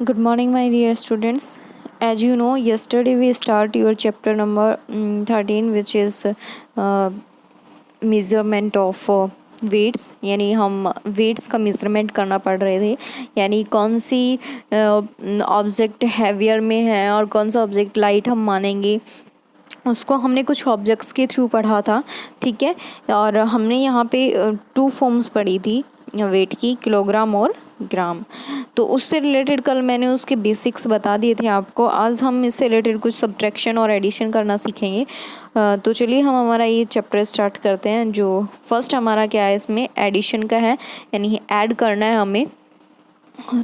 Good morning, my dear students. As you know, yesterday we start your chapter number 13, which is measurement of weights, यानी हम weights का measurement करना पड़ रहे थे, यानी कौन सी ऑब्जेक्ट हैवियर में है और कौन सा ऑब्जेक्ट लाइट हम मानेंगे, उसको हमने कुछ ऑब्जेक्ट्स के थ्रू पढ़ा था। ठीक है, और हमने यहाँ पे 2 फॉर्म्स पढ़ी थी वेट की, किलोग्राम और ग्राम। तो उससे रिलेटेड कल मैंने उसके बेसिक्स बता दिए थे आपको। आज हम इससे रिलेटेड कुछ सब्ट्रैक्शन और एडिशन करना सीखेंगे। तो चलिए हम हमारा ये चैप्टर स्टार्ट करते हैं। जो फर्स्ट हमारा क्या है, इसमें एडिशन का है, यानी ऐड करना है हमें।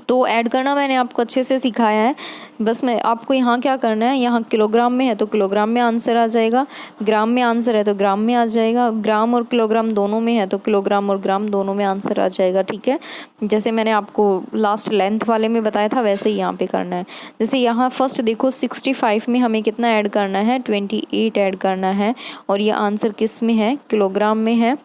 तो ऐड करना मैंने आपको अच्छे से सिखाया है। बस मैं आपको यहाँ क्या करना है, यहाँ किलोग्राम में है तो किलोग्राम में आंसर आ जाएगा, ग्राम में आंसर है तो ग्राम में आ जाएगा, ग्राम और किलोग्राम दोनों में है तो किलोग्राम और ग्राम दोनों में आंसर आ जाएगा। ठीक है, जैसे मैंने आपको लास्ट लेंथ वाले में बताया था वैसे ही यहाँ पे करना है। जैसे यहाँ फर्स्ट देखो 65 में हमें कितना ऐड करना है, 28 ऐड करना है, और ये आंसर किस में है, किलोग्राम में है।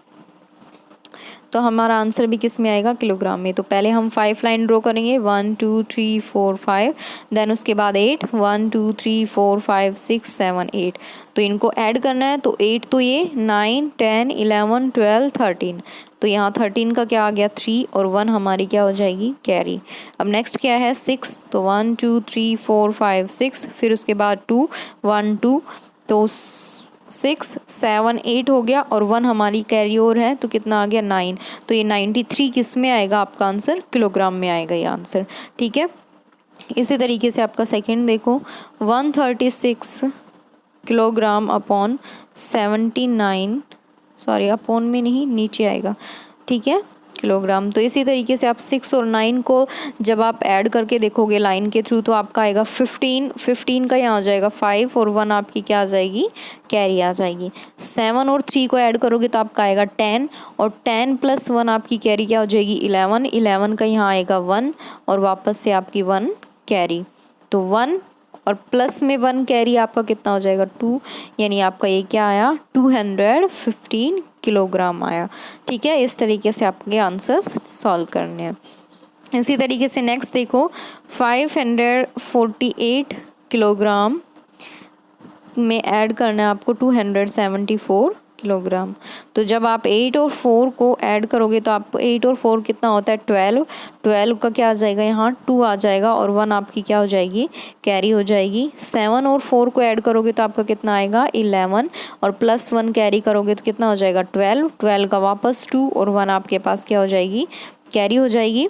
तो हमारा आंसर भी किस में आएगा, किलोग्राम में। तो पहले हम 5 लाइन ड्रॉ करेंगे, 1 2 3 4 5, देन उसके बाद 8, 1 2 3 4 5 6 7 8। तो इनको ऐड करना है। तो 8 तो ये 9 10 11 12 13, तो यहाँ 13 का क्या आ गया 3, और 1 हमारी क्या हो जाएगी, कैरी। अब नेक्स्ट क्या है 6, तो 1 2 3 4 5 6, फिर उसके बाद 2 1 2, तो 6 7 8 हो गया, और 1 हमारी कैरी ओवर है तो कितना आ गया 9। तो ये 93 किस में आएगा आपका आंसर, किलोग्राम में आएगा ये आंसर। ठीक है, इसी तरीके से आपका सेकंड देखो, 136 किलोग्राम अपॉन 79, सॉरी अपॉन में नहीं, नीचे आएगा। ठीक है, किलोग्राम। तो इसी तरीके से आप 6 और 9 को जब आप ऐड करके देखोगे लाइन के थ्रू तो आपका आएगा 15, 15 का यहाँ आ जाएगा 5, और 1 आपकी क्या आ जाएगी, कैरी आ जाएगी। 7 और 3 को ऐड करोगे तो आपका आएगा 10, और 10 प्लस 1 आपकी कैरी क्या हो जाएगी, 11, 11 का यहाँ आएगा 1, और वापस से आपकी 1 कैरी। तो 1 और प्लस में 1 कैरी आपका कितना हो जाएगा 2, यानी आपका ये क्या आया 215 किलोग्राम आया। ठीक है, इस तरीके से आपके आंसर्स सॉल्व करने हैं। इसी तरीके से नेक्स्ट देखो, 548 किलोग्राम में ऐड करना है आपको 274 किलोग्राम। तो जब आप 8 और 4 को ऐड करोगे तो आपको 8 और 4 कितना होता है 12, 12 का क्या आ जाएगा यहाँ 2 आ जाएगा, और 1 आपकी क्या हो जाएगी, कैरी हो जाएगी। 7 और 4 को ऐड करोगे तो आपका कितना आएगा 11, और प्लस 1 कैरी करोगे तो कितना हो जाएगा 12, 12 का वापस 2, और 1 आपके पास क्या हो जाएगी, कैरी हो जाएगी।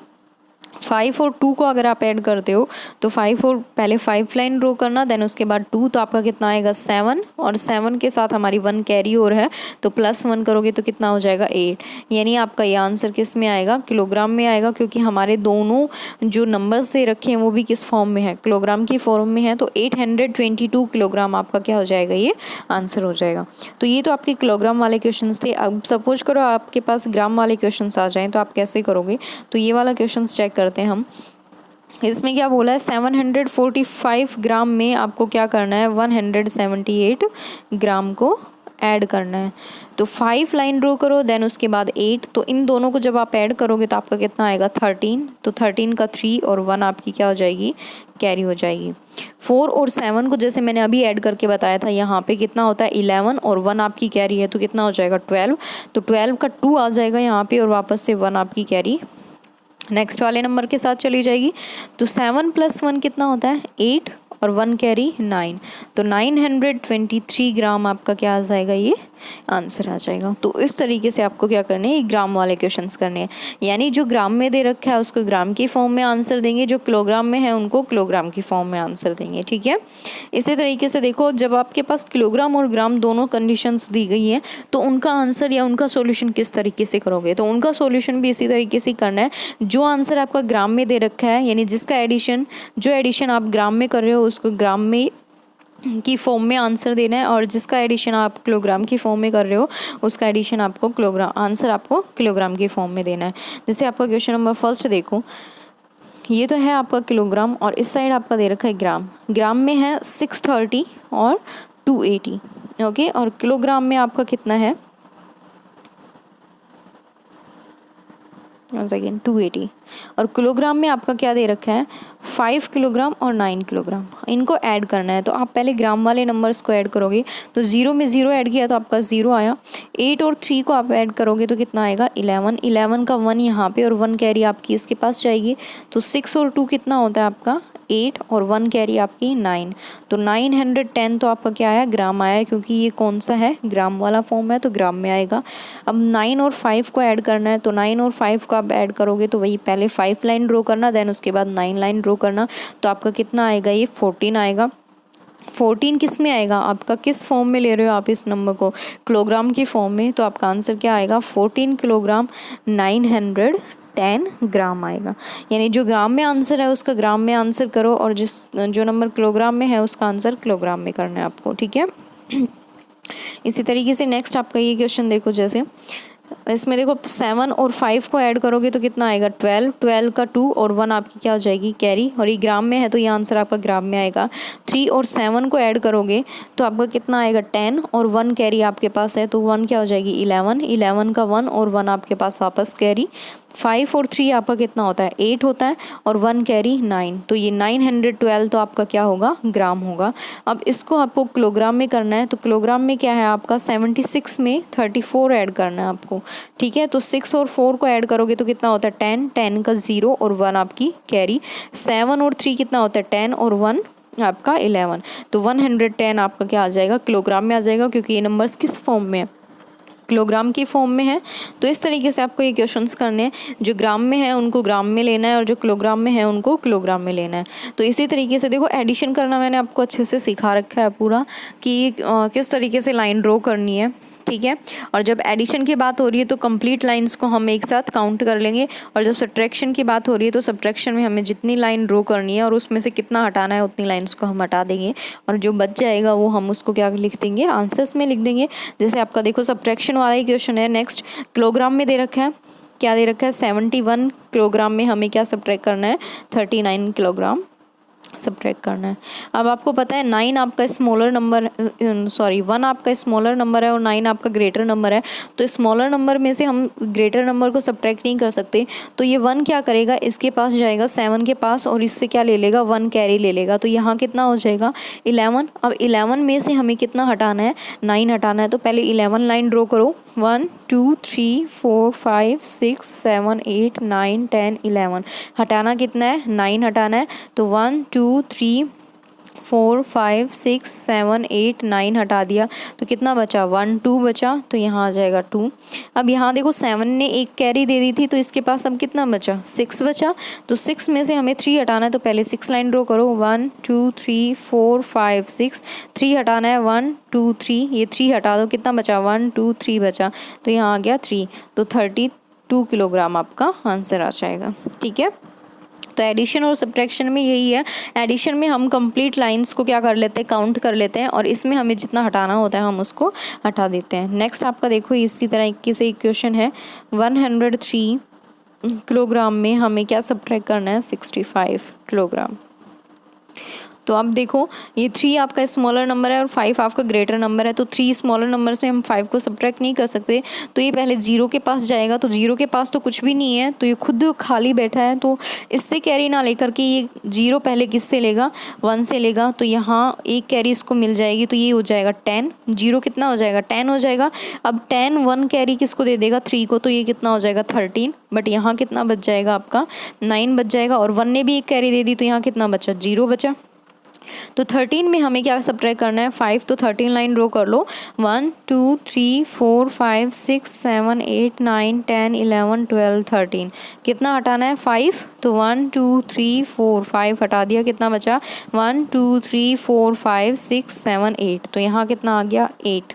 5 और 2 को अगर आप ऐड करते हो तो 5 और पहले 5 लाइन ड्रॉ करना, देन उसके बाद 2, तो आपका कितना आएगा 7, और 7 के साथ हमारी 1 कैरी और है तो प्लस 1 करोगे तो कितना हो जाएगा 8, यानी आपका ये आंसर किस में आएगा, किलोग्राम में आएगा, क्योंकि हमारे दोनों जो नंबर्स दे रखे हैं वो भी किस फॉर्म में है, किलोग्राम की फॉर्म में है। तो 822 किलोग्राम आपका क्या हो जाएगा, ये आंसर हो जाएगा। तो ये तो आपके किलोग्राम वाले क्वेश्चन थे। अब सपोज करो आपके पास ग्राम वाले क्वेश्चन आ जाएं तो आप कैसे करोगे, तो ये वाला क्वेश्चन चेक करते हैं हम। इसमें क्या बोला है, 745 ग्राम में आपको क्या करना है, 178 ग्राम को ऐड करना है। तो 5 लाइन ड्रॉ करो, देन उसके बाद 8, तो इन दोनों को जब आप ऐड करोगे तो आपका कितना आएगा 13, तो 13 का 3, और 1 आपकी क्या हो जाएगी, कैरी हो जाएगी। 4 और 7 को जैसे मैंने अभी ऐड करके बताया था, यहाँ पे कितना होता है 11, और 1 आपकी कैरी है तो कितना हो जाएगा 12, तो 12 का 2 आ जाएगा यहाँ पे, और वापस से 1 आपकी कैरी नेक्स्ट वाले नंबर के साथ चली जाएगी। तो 7 प्लस 1 कितना होता है 8, और 1 कैरी 9, तो 923 ग्राम आपका क्या आ जाएगा, ये आंसर आ जाएगा। तो इस तरीके से आपको क्या करने हैं, ग्राम वाले क्वेश्चंस करने हैं, यानी जो ग्राम में दे रखा है उसको ग्राम की फॉर्म में आंसर देंगे, जो किलोग्राम में है उनको किलोग्राम की फॉर्म में आंसर देंगे। ठीक है, इसी तरीके से देखो, जब आपके पास किलोग्राम और ग्राम दोनों कंडीशंस दी गई हैं तो उनका आंसर या उनका सॉल्यूशन किस तरीके से करोगे, तो उनका सॉल्यूशन भी इसी तरीके से करना है। जो आंसर आपका ग्राम में दे रखा है, यानी जिसका एडिशन, जो एडिशन आप ग्राम में कर रहे हो उसको ग्राम में की फॉर्म में आंसर देना है, और जिसका एडिशन आप किलोग्राम की फॉर्म में कर रहे हो उसका एडिशन आपको किलोग्राम, आंसर आपको किलोग्राम की फॉर्म में देना है। जैसे आपका क्वेश्चन नंबर फर्स्ट देखो, ये तो है आपका किलोग्राम, और इस साइड आपका दे रखा है ग्राम। ग्राम में है 630 और 280, ओके, और किलोग्राम में आपका कितना है सेकेंड 280। और किलोग्राम में आपका क्या दे रखा है 5 किलोग्राम और 9 किलोग्राम, इनको ऐड करना है। तो आप पहले ग्राम वाले नंबर्स को ऐड करोगे, तो 0 में 0 ऐड किया तो आपका 0 आया। 8 और 3 को आप ऐड करोगे तो कितना आएगा 11। 11 का 1 यहाँ पे और 1 कैरी आपकी इसके पास जाएगी, तो 6 और 2 कितना होता है आपका 8 और 1 कैरी आपकी 9। तो 910 तो आपका क्या आया ग्राम आया, क्योंकि ये कौन सा है ग्राम वाला फॉर्म है तो ग्राम में आएगा। अब 9 और 5 को ऐड करना है, तो 9 और 5 को आप ऐड करोगे तो वही पहले 5 लाइन ड्रॉ करना, देन उसके बाद 9 लाइन ड्रॉ करना, तो आपका कितना आएगा ये 14 आएगा। 14 किस में आएगा आपका, किस फॉर्म में ले रहे हो आप इस नंबर को, किलोग्राम की फॉर्म में, तो आपका आंसर क्या आएगा 14 किलोग्राम 910 ग्राम आएगा। यानी जो ग्राम में आंसर है उसका ग्राम में आंसर करो, और जो नंबर किलोग्राम में है उसका आंसर किलोग्राम में करना है आपको, ठीक है। इसी तरीके से नेक्स्ट आपका ये क्वेश्चन देखो, जैसे इसमें देखो 7 और 5 को ऐड करोगे तो कितना आएगा 12। 12 का 2 और 1 आपकी क्या हो जाएगी कैरी, और ये ग्राम में है तो ये आंसर आपका ग्राम में आएगा। 3 और 7 को ऐड करोगे तो आपका कितना आएगा 10 और 1 कैरी आपके पास है, तो 1 क्या हो जाएगी 11। 11 का 1 और 1 आपके पास वापस कैरी। 5 और 3 आपका कितना होता है 8 होता है, और 1 कैरी 9, तो ये 912 तो आपका क्या होगा ग्राम होगा। अब इसको आपको किलोग्राम में करना है, तो किलोग्राम में क्या है आपका 76 में 34 ऐड करना है आपको, ठीक है। तो 6 और 4 को ऐड करोगे तो कितना होता है 10। 10 का 0 और 1 आपकी कैरी। 7 और 3 कितना होता है 10 और 1 आपका 11, तो 110 आपका क्या आ जाएगा किलोग्राम में आ जाएगा, क्योंकि ये नंबर्स किस फॉर्म में है किलोग्राम की फॉर्म में है। तो इस तरीके से आपको ये क्वेश्चंस करने हैं, जो ग्राम में है उनको ग्राम में लेना है और जो किलोग्राम में है उनको किलोग्राम में लेना है। तो इसी तरीके से देखो एडिशन करना मैंने आपको अच्छे से सिखा रखा है पूरा, कि किस तरीके से लाइन ड्रॉ करनी है, ठीक है। और जब एडिशन की बात हो रही है तो कंप्लीट लाइंस को हम एक साथ काउंट कर लेंगे, और जब सब्ट्रैक्शन की बात हो रही है तो सब्ट्रैक्शन में हमें जितनी लाइन ड्रॉ करनी है और उसमें से कितना हटाना है उतनी लाइंस को हम हटा देंगे, और जो बच जाएगा वो हम उसको क्या लिख देंगे आंसर्स में लिख देंगे। जैसे आपका देखो सब्ट्रैक्शन वाला ही क्वेश्चन है। नेक्स्ट किलोग्राम में दे रखा है, क्या दे रखा है 71 किलोग्राम में हमें क्या सब्ट्रैक्ट करना है 39 किलोग्राम सब्ट्रैक्ट करना है। अब आपको पता है 9 आपका स्मॉलर नंबर, 1 आपका स्मॉलर नंबर है और 9 आपका ग्रेटर नंबर है, तो स्मॉलर नंबर में से हम ग्रेटर नंबर को सब्ट्रैक्ट नहीं कर सकते, तो ये 1 क्या करेगा इसके पास जाएगा 7 के पास और इससे क्या ले लेगा 1 कैरी ले लेगा, तो यहाँ कितना हो जाएगा 11। अब 11 में से हमें कितना हटाना है 9 हटाना है, तो पहले 11 लाइन ड्रॉ करो 1 2 3 4 5 6 7 8 9 10 11, हटाना कितना है 9 हटाना है, तो 1 2 3 4 5 6 7 8 9 हटा दिया, तो कितना बचा 1 2 बचा, तो यहाँ आ जाएगा 2। अब यहाँ देखो 7 ने एक कैरी दे दी थी तो इसके पास अब कितना बचा 6 बचा, तो 6 में से हमें 3 हटाना है, तो पहले 6 लाइन ड्रॉ करो 1 2 3 4 5 6, 3 हटाना है 1 2 3, ये 3 हटा दो कितना बचा 1 2 3 बचा, तो यहाँ आ गया 3, तो 32 किलोग्राम आपका आंसर आ जाएगा, ठीक है। तो एडिशन और सब्ट्रैक्शन में यही है, एडिशन में हम कंप्लीट लाइंस को क्या कर लेते हैं काउंट कर लेते हैं, और इसमें हमें जितना हटाना होता है हम उसको हटा देते हैं। नेक्स्ट आपका देखो इसी तरह से एक क्वेश्चन है 103 किलोग्राम में हमें क्या सब्ट्रैक्ट करना है 65 किलोग्राम। तो अब देखो ये 3 आपका स्मॉलर नंबर है और 5 आपका ग्रेटर नंबर है, तो 3 स्मॉलर नंबर से हम 5 को सब्ट्रैक्ट नहीं कर सकते, तो ये पहले 0 के पास जाएगा, तो 0 के पास तो कुछ भी नहीं है, तो ये खुद खाली बैठा है, तो इससे कैरी ना लेकर के ये 0 पहले किससे लेगा 1 से लेगा, तो यहाँ एक कैरी इसको मिल जाएगी, तो ये हो जाएगा 10। 0 कितना हो जाएगा 10 हो जाएगा। अब 10 1 कैरी किसको दे देगा 3 को, तो ये कितना हो जाएगा 13, बट यहाँ कितना बच जाएगा आपका 9 बच जाएगा, और 1 ने भी एक कैरी दे दी, तो यहाँ कितना बचा 0 बचा। तो 13 में हमें क्या सब्ट्रैक्ट करना है 5, तो 13 लाइन ड्रॉ कर लो 1 2 3 4 5 6 7 8 9 10 11 12 13, कितना हटाना है 5, तो 1 2 3 4 5 हटा दिया, कितना बचा 1 2 3 4 5 6 7 8, तो यहाँ कितना आ गया 8,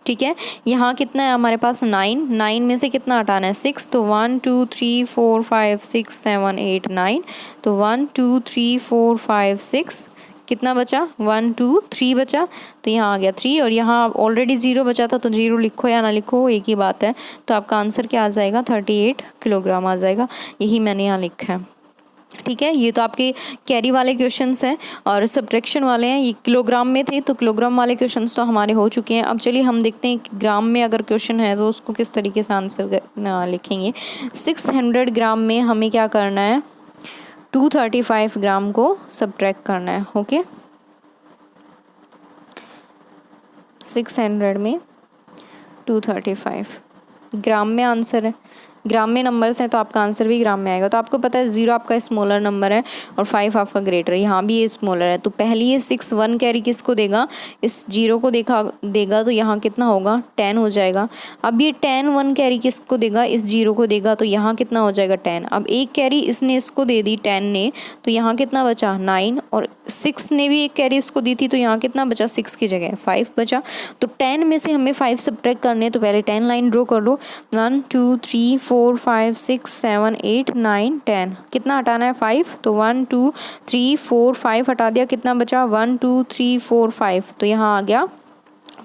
ठीक है। यहाँ कितना है हमारे पास 9 में से कितना हटाना है 6, तो 1 2 3 4 5 6 7 8 9, तो 1 2 3 4 5 6 कितना बचा 1 2 3 बचा, तो यहाँ आ गया 3, और यहाँ ऑलरेडी 0 बचा था, तो 0 लिखो या ना लिखो एक ही बात है, तो आपका आंसर क्या आ जाएगा 38 किलोग्राम आ जाएगा, यही मैंने यहाँ लिखा है। ठीक है, ये तो आपके कैरी वाले क्वेश्चंस हैं और सब्ट्रैक्शन वाले हैं। ये किलोग्राम में थे तो किलोग्राम वाले क्वेश्चंस तो हमारे हो चुके हैं। अब चलिए हम देखते हैं कि ग्राम में अगर क्वेश्चन है तो उसको किस तरीके से आंसर लिखेंगे। 600 ग्राम में हमें क्या करना है, 235 ग्राम को सब्ट्रैक्ट करना है। ओके, 600 में 235 ग्राम में आंसर है, ग्राम में नंबर्स हैं तो आपका आंसर भी ग्राम में आएगा। तो आपको पता है 0 आपका स्मॉलर नंबर है और 5 आपका ग्रेटर, यहाँ भी ये स्मॉलर है। तो पहले ये 6 1 कैरी किसको देगा, इस 0 को देगा तो यहाँ कितना होगा 10 हो जाएगा। अब ये 10 1 कैरी किसको देगा, इस 0 को देगा तो यहाँ कितना हो जाएगा 10। अब एक कैरी इसने इसको दे दी 10 ने, तो यहाँ कितना बचा 9, और 6 ने भी एक कैरी इसको दी थी तो यहाँ कितना बचा 6 की जगह 5 बचा। तो 10 में से हमें 5 सब्ट्रैक्ट करने, तो पहले 10 लाइन ड्रॉ कर लो। 1 2 3 4 5 6 7 8 9 10, कितना हटाना है 5, तो 1 2 3 4 5 हटा दिया, कितना बचा 1 2 3 4 5, तो यहाँ आ गया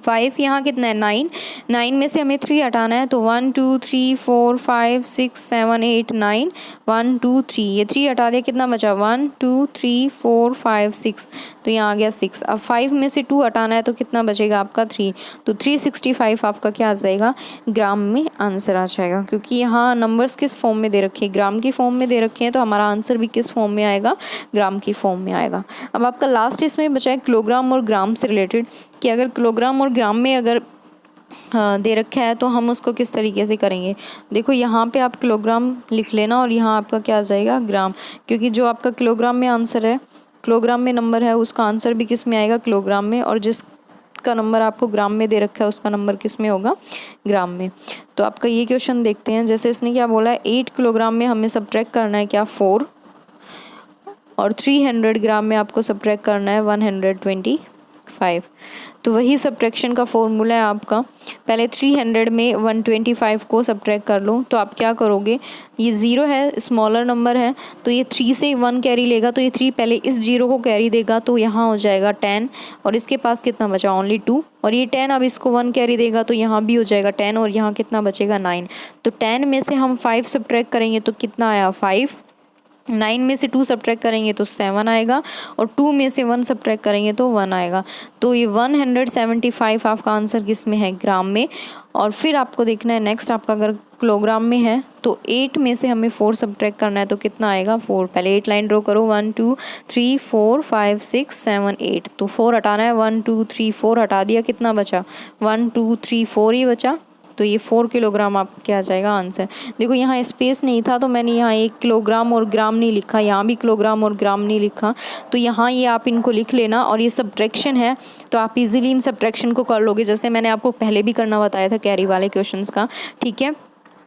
5। यहाँ कितना है 9, 9 में से हमें 3 हटाना है तो 1 2 3 4 5 6 7 8 9 1 2 3, ये 3 हटा दिया, कितना बचा 1 2 3 4 5 6, तो यहाँ आ गया 6। अब 5 में से 2 हटाना है तो कितना बचेगा आपका 3, तो 365 आपका क्या आ जाएगा, ग्राम में आंसर आ जाएगा। क्योंकि यहाँ नंबर्स किस फॉर्म में दे रखे हैं, ग्राम की फॉर्म में दे रखे हैं, तो हमारा आंसर भी किस फॉर्म में आएगा, ग्राम की फॉर्म में आएगा। अब आपका लास्ट इसमें बचा है किलोग्राम और ग्राम से रिलेटेड, कि अगर किलोग्राम और ग्राम में अगर दे रखा है तो हम उसको किस तरीके से करेंगे। देखो यहाँ पे आप किलोग्राम लिख लेना और यहाँ आपका क्या आ जाएगा ग्राम, क्योंकि जो आपका किलोग्राम में आंसर है, किलोग्राम में नंबर है, उसका आंसर भी किस में आएगा, किलोग्राम में, और जिसका नंबर आपको ग्राम में दे रखा है उसका नंबर किस में होगा, ग्राम में। तो आपका ये क्वेश्चन देखते हैं। जैसे इसने क्या बोला है, 8 किलोग्राम में हमें सब्ट्रैक्ट करना है क्या 4, और 300 ग्राम में आपको सब्ट्रैक्ट करना है 125। तो वही सब्ट्रैक्शन का फॉर्मूला है आपका, पहले 300 में 125 को सब्ट्रैक्ट कर लो। तो आप क्या करोगे, ये 0 है, स्मॉलर नंबर है, तो ये 3 से 1 कैरी लेगा, तो ये 3 पहले इस 0 को कैरी देगा, तो यहाँ हो जाएगा 10, और इसके पास कितना बचा ओनली 2, और ये 10 अब इसको 1 कैरी देगा तो यहाँ भी हो जाएगा 10, और यहाँ कितना बचेगा 9। तो 10 में से हम 5 सब्ट्रैक्ट करेंगे तो कितना आया 5, 9 में से 2 सब्ट्रैक्ट करेंगे तो 7 आएगा, और 2 में से 1 सब्ट्रैक्ट करेंगे तो 1 आएगा। तो ये 175 आपका आंसर किस में है, ग्राम में। और फिर आपको देखना है नेक्स्ट, आपका अगर किलोग्राम में है तो 8 में से हमें 4 सब्ट्रैक्ट करना है तो कितना आएगा 4। पहले 8 लाइन ड्रॉ करो, 1 2 3 4 5 6 7 8, तो 4 हटाना है, 1 2 3 4 हटा दिया, कितना बचा 1 2 3 4 ही बचा, तो ये 4 किलोग्राम आपका क्या आ जाएगा आंसर। देखो यहाँ स्पेस नहीं था तो मैंने यहाँ 1 किलोग्राम और ग्राम नहीं लिखा, यहाँ भी किलोग्राम और ग्राम नहीं लिखा, तो यहाँ ये आप इनको लिख लेना। और ये सब्ट्रैक्शन है तो आप इजीली इन सब्ट्रैक्शन को कर लोगे, जैसे मैंने आपको पहले भी करना बताया था कैरी वाले क्वेश्चंस का, ठीक है।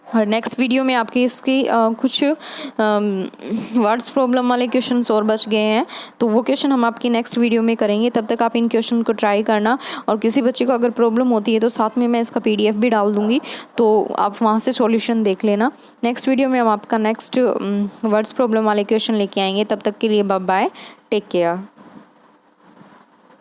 और नेक्स्ट वीडियो में आपके इसकी कुछ वर्ड्स प्रॉब्लम वाले क्वेश्चंस और बच गए हैं, तो वो क्वेश्चन हम आपकी नेक्स्ट वीडियो में करेंगे। तब तक आप इन क्वेश्चन को ट्राई करना, और किसी बच्चे को अगर प्रॉब्लम होती है तो साथ में मैं इसका PDF भी डाल दूँगी, तो आप वहाँ से सॉल्यूशन देख लेना। नेक्स्ट वीडियो में हम आपका नेक्स्ट वर्ड्स प्रॉब्लम वाले क्वेश्चन लेके आएंगे। तब तक के लिए बाय बाय, टेक केयर।